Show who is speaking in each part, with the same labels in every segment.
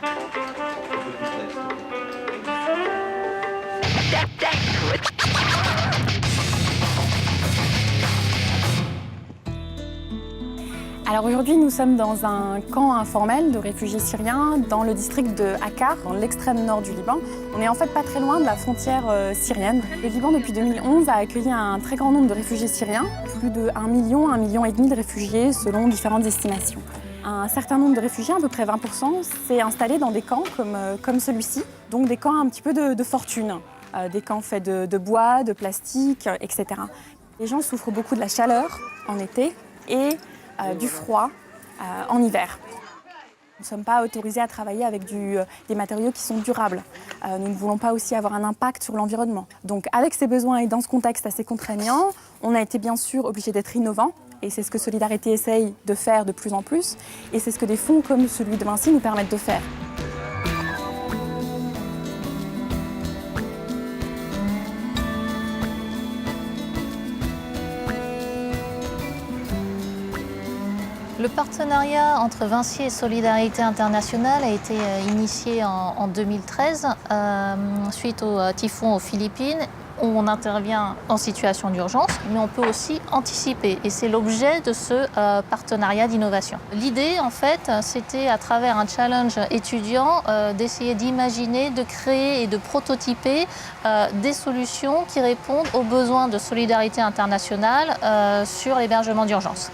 Speaker 1: Alors aujourd'hui, nous sommes dans un camp informel de réfugiés syriens dans le district de Akkar, dans l'extrême nord du Liban. On est en fait pas très loin de la frontière syrienne. Le Liban, depuis 2011, a accueilli un très grand nombre de réfugiés syriens, plus de 1 million, 1,5 million de réfugiés selon différentes estimations. Un certain nombre de réfugiés, à peu près 20%, s'est installé dans des camps comme celui-ci, donc des camps un petit peu de fortune, des camps faits de bois, de plastique, etc. Les gens souffrent beaucoup de la chaleur en été et du froid en hiver. Nous ne sommes pas autorisés à travailler avec des matériaux qui sont durables. Nous ne voulons pas aussi avoir un impact sur l'environnement. Donc avec ces besoins et dans ce contexte assez contraignant, on a été bien sûr obligé d'être innovants. Et c'est ce que Solidarité essaye de faire de plus en plus. Et c'est ce que des fonds comme celui de Vinci nous permettent de faire.
Speaker 2: Le partenariat entre Vinci et Solidarité Internationale a été initié en 2013 suite au typhon aux Philippines. On intervient en situation d'urgence, mais on peut aussi anticiper. Et c'est l'objet de ce partenariat d'innovation. L'idée, en fait, c'était à travers un challenge étudiant d'essayer d'imaginer, de créer et de prototyper des solutions qui répondent aux besoins de Solidarité Internationale sur l'hébergement d'urgence.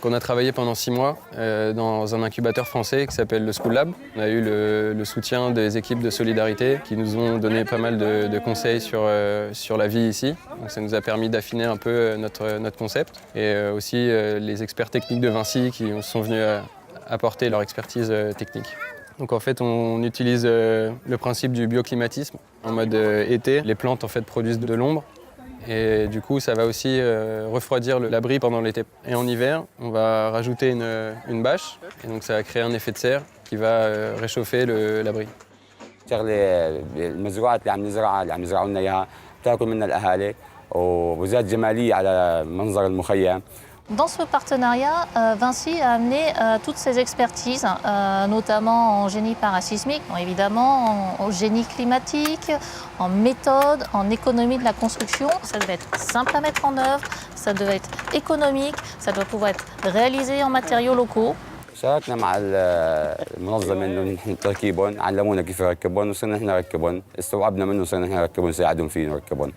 Speaker 3: On a travaillé pendant 6 mois dans un incubateur français qui s'appelle le School Lab. On a eu le soutien des équipes de Solidarité qui nous ont donné pas mal de conseils sur la vie ici. Donc ça nous a permis d'affiner un peu notre concept. Et aussi les experts techniques de Vinci qui sont venus apporter leur expertise technique. Donc en fait, on utilise le principe du bioclimatisme. En mode été, les plantes en fait produisent de l'ombre. Et du coup, ça va aussi refroidir l'abri pendant l'été. Et en hiver, on va rajouter une bâche. Et donc ça va créer un effet de serre qui va réchauffer l'abri.
Speaker 4: المزروعات اللي عم يزرعوا لنا اياها بتاكل منها الاهالي وزاد جماليه على منظر المخيم.
Speaker 2: Dans ce partenariat, Vinci a amené toutes ses expertises, notamment en génie parasismique, évidemment en génie climatique, en méthode, en économie de la construction. Ça devait être simple à mettre en œuvre, ça devait être économique, ça doit pouvoir être réalisé en matériaux locaux.
Speaker 4: شاركنا مع المنظمه انه نحن تركيبهم، علمونا كيف يركبون وصرنا نحن نركبهم، استوعبنا منه وصرنا نحن نركبهم نساعدهم فيه نركبهم.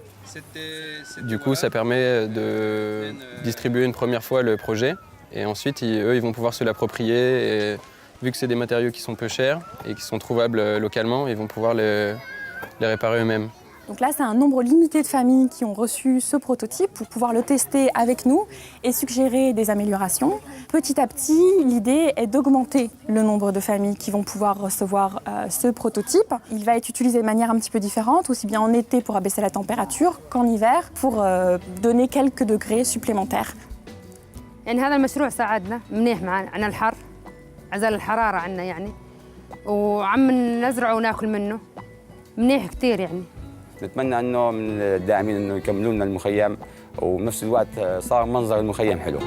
Speaker 3: Du coup, ça permet de distribuer une première fois le projet et ensuite, eux, ils vont pouvoir se l'approprier. Et vu que c'est des matériaux qui sont peu chers et qui sont trouvables localement, ils vont pouvoir les réparer eux-mêmes.
Speaker 1: Donc là, c'est un nombre limité de familles qui ont reçu ce prototype pour pouvoir le tester avec nous et suggérer des améliorations. Petit à petit, l'idée est d'augmenter le nombre de familles qui vont pouvoir recevoir ce prototype. Il va être utilisé de manière un petit peu différente, aussi bien en été pour abaisser la température qu'en hiver pour donner quelques degrés supplémentaires.
Speaker 5: يعني هذا المشروع ساعدنا منيح معنا الحر عزل الحرارة عنا يعني وعم نزرعه وناكل منه منيح كثير يعني.
Speaker 4: نتمنى انه من الداعمين انه يكملوا لنا المخيم وبنفس الوقت صار منظر المخيم حلو.